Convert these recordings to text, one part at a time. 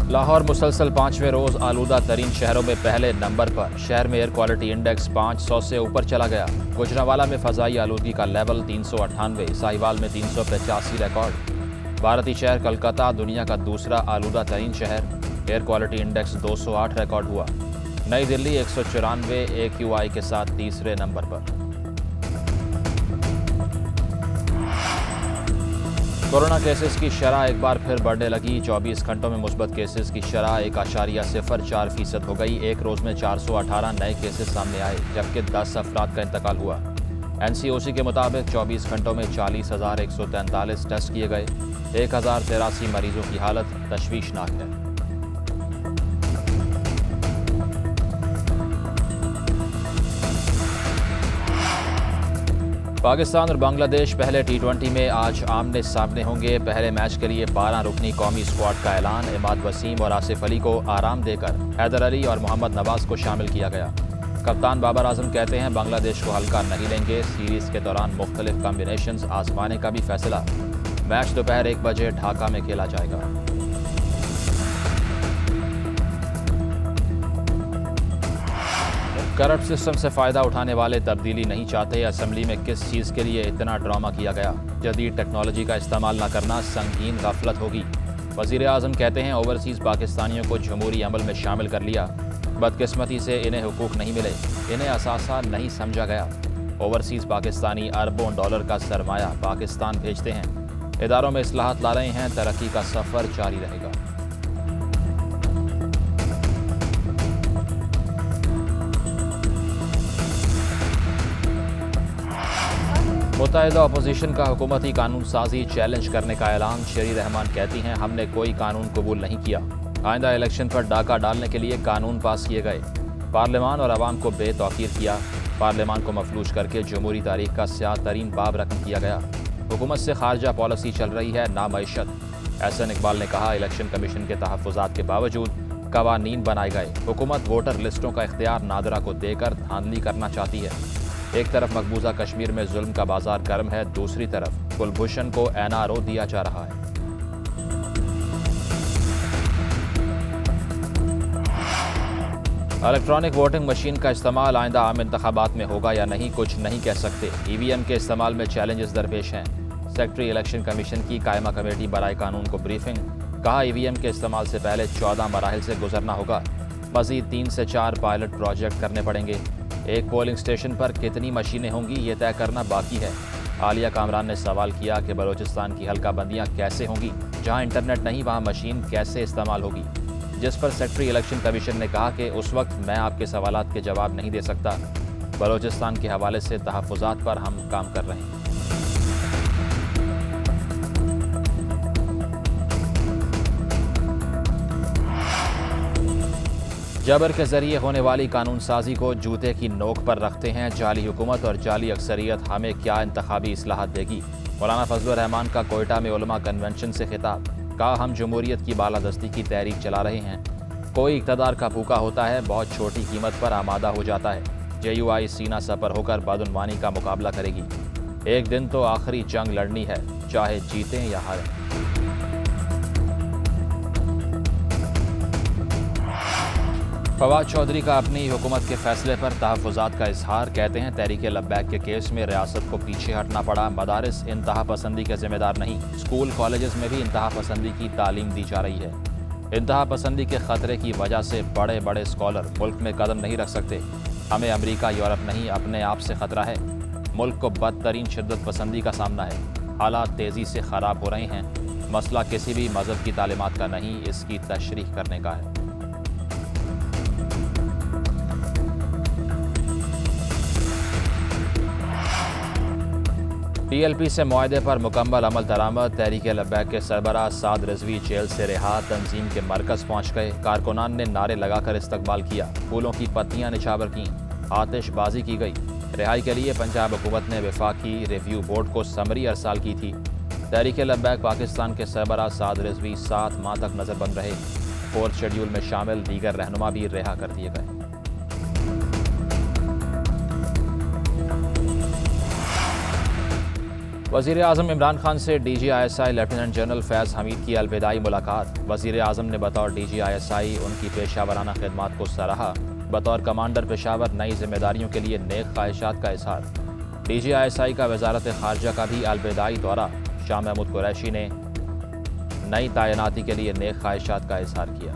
लाहौर मुसलसल 5वें रोज आलूदा तरीन शहरों में पहले नंबर पर। शहर में एयर क्वालिटी इंडेक्स 500 से ऊपर चला गया। गुजरांवाला में फ़ज़ाई आलूदगी का लेवल 398, साहिवाल में 385 रिकॉर्ड। भारतीय शहर कलकत्ता दुनिया का दूसरा आलूदा तरीन शहर। एयर क्वालिटी इंडेक्स 208 रिकॉर्ड हुआ। नई दिल्ली 194 AQI के साथ तीसरे नंबर पर। कोरोना केसेस की शरह एक बार फिर बढ़ने लगी। 24 घंटों में मुस्बत केसेस की शरह 1.04% हो गई। एक रोज में 418 नए केसेस सामने आए, जबकि 10 अफराद का इंतकाल हुआ। NCOC के मुताबिक 24 घंटों में 40,143 टेस्ट किए गए। 1,083 मरीजों की हालत तशवीशनाक है। पाकिस्तान और बांग्लादेश पहले T20 में आज आमने सामने होंगे। पहले मैच के लिए 12 रुकनी कौमी स्क्वाड का ऐलान। इमाद वसीम और आसिफ अली को आराम देकर हैदर अली और मोहम्मद नवाज को शामिल किया गया। कप्तान बाबर आजम कहते हैं बांग्लादेश को हल्का नहीं लेंगे। सीरीज के दौरान मुख्तलिफ कॉम्बिनेशंस आजमाने का भी फैसला। मैच दोपहर 1 बजे ढाका में खेला जाएगा। करप्ट सिस्टम से फ़ायदा उठाने वाले तब्दीली नहीं चाहते। असम्बली में किस चीज़ के लिए इतना ड्रामा किया गया? जदीद टेक्नोलॉजी का इस्तेमाल न करना संगीन गफलत होगी। वज़ीर आज़म कहते हैं ओवरसीज़ पाकिस्तानियों को जमहूरी अमल में शामिल कर लिया। बदकिस्मती से इन्हें हुकूक नहीं मिले, इन्हें असासा नहीं समझा गया। ओवरसीज़ पाकिस्तानी अरबों डॉलर का सरमाया पाकिस्तान भेजते हैं। इदारों में इस्लाहत ला रहे हैं। तरक्की का सफ़र जारी रहेगा। मुत्तहिदा अपोजिशन का हुकूमती कानून साजी चैलेंज करने का ऐलान। शेरी रहमान कहती हैं हमने कोई कानून कबूल नहीं किया। आइंदा इलेक्शन पर डाका डालने के लिए कानून पास किए गए। पार्लियामान और अवाम को बेतौकीर किया। पार्लियामान को मफलूज करके जमहूरी तारीख का स्याह तरीन बाब रकम किया गया। हुकूमत से खारजा पॉलिसी चल रही है ना मईशत। एहसन इकबाल ने कहा इलेक्शन कमीशन के तहफ़्फ़ुज़ात के बावजूद कवानीन बनाए गए। हुकूमत वोटर लिस्टों का इख्तियार नादरा को देकर धांधली करना चाहती है। एक तरफ मकबूजा कश्मीर में जुल्म का बाजार गर्म है, दूसरी तरफ कुलभूषण को NRO दिया जा रहा है। इलेक्ट्रॉनिक वोटिंग मशीन का इस्तेमाल आइंदा आम इंतखाबात में होगा या नहीं, कुछ नहीं कह सकते। EVM के इस्तेमाल में चैलेंजेस दरपेश हैं। सेक्रेटरी इलेक्शन कमीशन की कायमा कमेटी बराए कानून को ब्रीफिंग। कहा EVM के इस्तेमाल से पहले 14 मराहिल से गुजरना होगा। मजीद 3 से 4 पायलट प्रोजेक्ट करने पड़ेंगे। एक पोलिंग स्टेशन पर कितनी मशीनें होंगी ये तय करना बाकी है। आलिया कामरान ने सवाल किया कि बलोचिस्तान की हल्का बंदियाँ कैसे होंगी? जहां इंटरनेट नहीं वहां मशीन कैसे इस्तेमाल होगी? जिस पर सेक्रेटरी इलेक्शन कमीशन ने कहा कि उस वक्त मैं आपके सवालात के जवाब नहीं दे सकता। बलोचिस्तान के हवाले से तहफ़्फ़ुज़ात पर हम काम कर रहे हैं। जबर के जरिए होने वाली कानून साजी को जूते की नोक पर रखते हैं। जाली हुकूमत और जाली अक्सरियत हमें क्या इंतखाबी इस्लाहत देगी? मौलाना फजलुर रहमान का कोयटा में उलमा कन्वेंशन से खिताब। कहा हम जमहूरियत की बालादस्ती की तहरीक चला रहे हैं। कोई इक़्तिदार का भूखा होता है, बहुत छोटी कीमत पर आमादा हो जाता है। JUI सीना सपर होकर बदउनवानी का मुकाबला करेगी। एक दिन तो आखिरी जंग लड़नी है, चाहे जीतें या हारें। फवाद चौधरी का अपनी हुकूमत के फैसले पर तहफ़्फ़ुज़ात का इजहार। कहते हैं तहरीके लब्बैक के केस में रियासत को पीछे हटना पड़ा। मदारिस इंतहा पसंदी के जिम्मेदार नहीं। स्कूल कॉलेजेस में भी इंतहा पसंदी की तालीम दी जा रही है। इंतहा पसंदी के ख़तरे की वजह से बड़े बड़े स्कॉलर मुल्क में कदम नहीं रख सकते। हमें अमरीका यूरोप नहीं अपने आप से ख़तरा है। मुल्क को बदतरीन शिद्दत पसंदी का सामना है। हालात तेज़ी से ख़राब हो रहे हैं। मसला किसी भी मज़हब की तालीमात का नहीं, इसकी तशरीह करने का है। PLP से मुआहदे पर मुकम्मल अमल दरामद। तहरीके लब्बैक के सरबराह साद रिजवी जेल से रिहा। तंजीम के मरकज़ पहुँच गए। कारकुनान ने नारे लगाकर इस्तकबाल किया। फूलों की पत्तियाँ निछावर कीं। आतिशबाजी की गई। रिहाई के लिए पंजाब हुकूमत ने वफाकी रिव्यू बोर्ड को समरी अरसाल की थी। तहरीके लब्बैक पाकिस्तान के सरबराह साद रिजवी 7 माह तक नज़रबंद रहे। 4th शेड्यूल में शामिल दीगर रहनुमा भी रिहा कर दिए गए। वज़ीर आज़म इमरान खान से DGISI लेफ्टिनेंट जनरल फैज़ हमीद की अलविदाई मुलाकात। वज़ीर आज़म ने बतौर DGISI उनकी पेशा वराना खिदमात को सराहा। बतौर कमांडर पेशावर नई जिम्मेदारियों के लिए नेक ख्वाहिशात का इज़हार। DGISI का वजारत खारजा का भी अलविदाई दौरा। शाह महमूद कुरैशी ने नई तैनाती के लिए नेक ख्वाहिशात का इज़हार किया।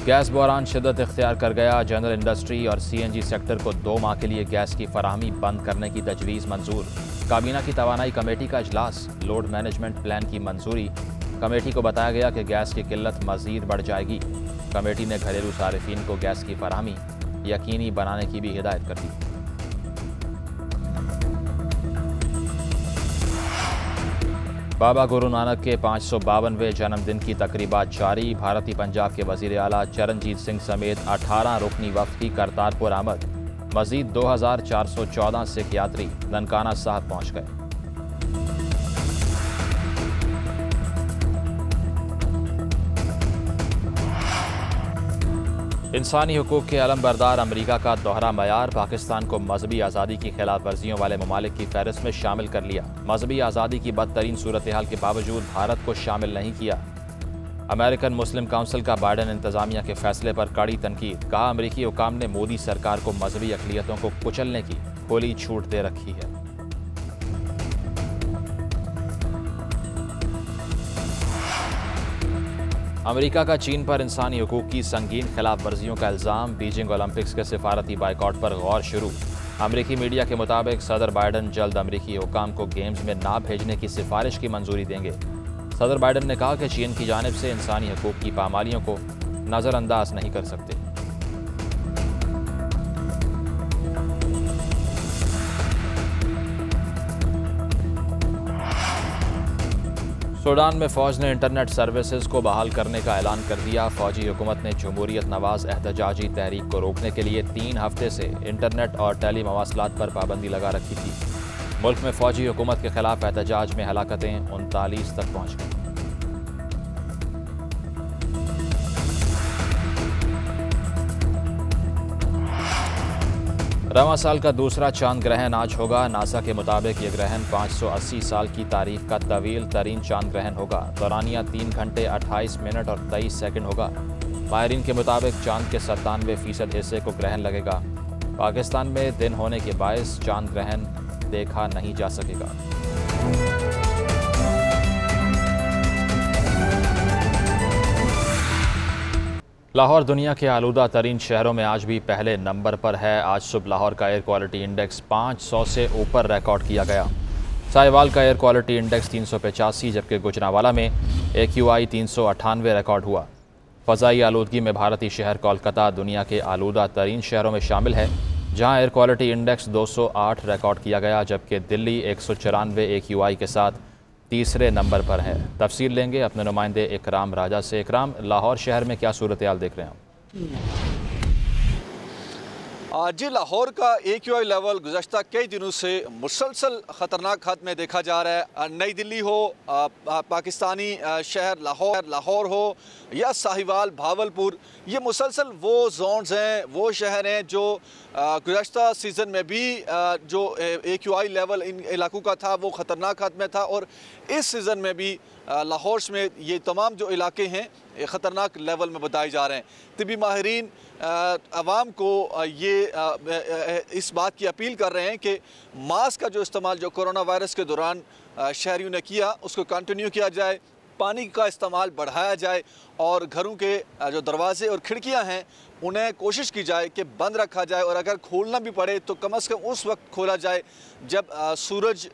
गैस बहरान शिद्दत इख्तियार कर गया। जनरल इंडस्ट्री और CNG सेक्टर को 2 माह के लिए गैस की फराहमी बंद करने की तजवीज़ मंजूर। काबीना की तवानाई कमेटी का इजलास। लोड मैनेजमेंट प्लान की मंजूरी। कमेटी को बताया गया कि गैस की किल्लत मज़ीद बढ़ जाएगी। कमेटी ने घरेलू सारिफिन को गैस की फराहमी यकीनी बनाने की भी हिदायत कर दी। बाबा गुरु नानक के 552वें जन्मदिन की तकरीबात जारी। भारतीय पंजाब के वज़ीर आला चरणजीत सिंह समेत 18 रुकनी वफ़द की करतारपुर आमद। मज़ीद 2414 सिख यात्री ननकाना साहब पहुँच गए। इंसानी हुकूक के अलमबरदार अमरीका का दोहरा मयार। पाकिस्तान को मजहबी आज़ादी की खिलाफ वर्जियों वाले ममालिक की फहरिस्त में शामिल कर लिया। मजहबी आज़ादी की बदतरीन सूरत हाल के बावजूद भारत को शामिल नहीं किया। अमेरिकन मुस्लिम काउंसिल का बाइडन इंतजामिया के फैसले पर कड़ी तनकीद। कहा, अमरीकी हुकाम ने मोदी सरकार को मजहबी अक़लियतों को कुचलने की खुली छूट दे रखी है। अमेरिका का चीन पर इंसानी हुकूक की संगीन खिलाफ वर्जियों का इल्ज़ाम। बीजिंग ओलंपिक्स के सिफारती बाइकआउट पर गौर शुरू। अमरीकी मीडिया के मुताबिक सदर बाइडन जल्द अमरीकी हुकाम को गेम्स में ना भेजने की सिफारिश की मंजूरी देंगे। सदर बाइडन ने कहा कि चीन की जानिब से इंसानी हुकूक की पामालियों को नज़रअंदाज नहीं कर सकते। सूडान में फ़ौज ने इंटरनेट सर्विसेज को बहाल करने का ऐलान कर दिया। फ़ौजी हुकूमत ने जमहूरियत नवाज एहतजाजी तहरीक को रोकने के लिए 3 हफ्ते से इंटरनेट और टेली मवासलात पर पाबंदी लगा रखी थी। मुल्क में फ़ौजी हुकूमत के खिलाफ एहतजाज में हलाकतें 39 तक पहुँच गईं। रवां साल का दूसरा चांद ग्रहण आज होगा। नासा के मुताबिक ये ग्रहण 580 साल की तारीख का तवील तरीन चांद ग्रहण होगा। दौरानिया 3 घंटे 28 मिनट और 23 सेकंड होगा। माहिरीन के मुताबिक चांद के 97% हिस्से को ग्रहण लगेगा। पाकिस्तान में दिन होने के बायस चांद ग्रहण देखा नहीं जा सकेगा। लाहौर दुनिया के आलूदा तरीन शहरों में आज भी पहले नंबर पर है। आज सुबह लाहौर का एयर क्वालिटी इंडेक्स 500 से ऊपर रिकॉर्ड किया गया। साहिवाल का एयर क्वालिटी इंडेक्स 385, जबकि गुजरांवाला में AQI 398 रिकॉर्ड हुआ। फ़ज़ाई आलूदगी में भारतीय शहर कोलकाता दुनिया के आलूदा तरीन शहरों में शामिल है, जहाँ एयर क्वालिटी इंडेक्स 208 रिकॉर्ड किया गया, जबकि दिल्ली 194 AQI के साथ तीसरे नंबर पर है। तफसील लेंगे अपने नुमाइंदे इकराम राजा से। इकराम, लाहौर शहर में क्या सूरत हाल देख रहे हैं आप? जी, लाहौर का AQI लेवल गुज़श्ता कई दिनों से मुसलसल ख़तरनाक हद में देखा जा रहा है। नई दिल्ली हो, पाकिस्तानी शहर लाहौर हो या साहिवाल भावलपुर, ये मुसलसल वो जोन्स हैं, वो शहर हैं जो गुज़श्ता सीज़न में भी जो AQI लेवल इन इलाकों का था वो ख़तरनाक हद में था, और इस सीज़न में भी लाहौर में ये तमाम जो इलाके हैं ख़तरनाक लेवल में बताए जा रहे हैं। तिबी माहिरीन आवाम को ये इस बात की अपील कर रहे हैं कि मास्क का जो इस्तेमाल जो कोरोना वायरस के दौरान शहरियों ने किया उसको कंटिन्यू किया जाए, पानी का इस्तेमाल बढ़ाया जाए, और घरों के जो दरवाजे और खिड़कियां हैं उन्हें कोशिश की जाए कि बंद रखा जाए, और अगर खोलना भी पड़े तो कम से कम उस वक्त खोला जाए जब सूरज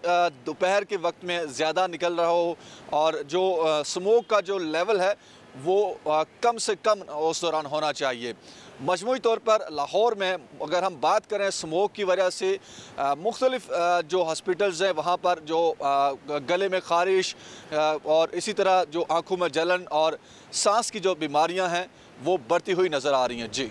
दोपहर के वक्त में ज़्यादा निकल रहा हो और जो स्मोक का जो लेवल है वो कम से कम उस दौरान होना चाहिए। मजमूई तौर पर लाहौर में अगर हम बात करें स्मोक की वजह से मुख्तलिफ जो हॉस्पिटल्स हैं वहाँ पर जो गले में ख़ारिश और इसी तरह जो आँखों में जलन और सांस की जो बीमारियाँ हैं वो बढ़ती हुई नज़र आ रही हैं। जी।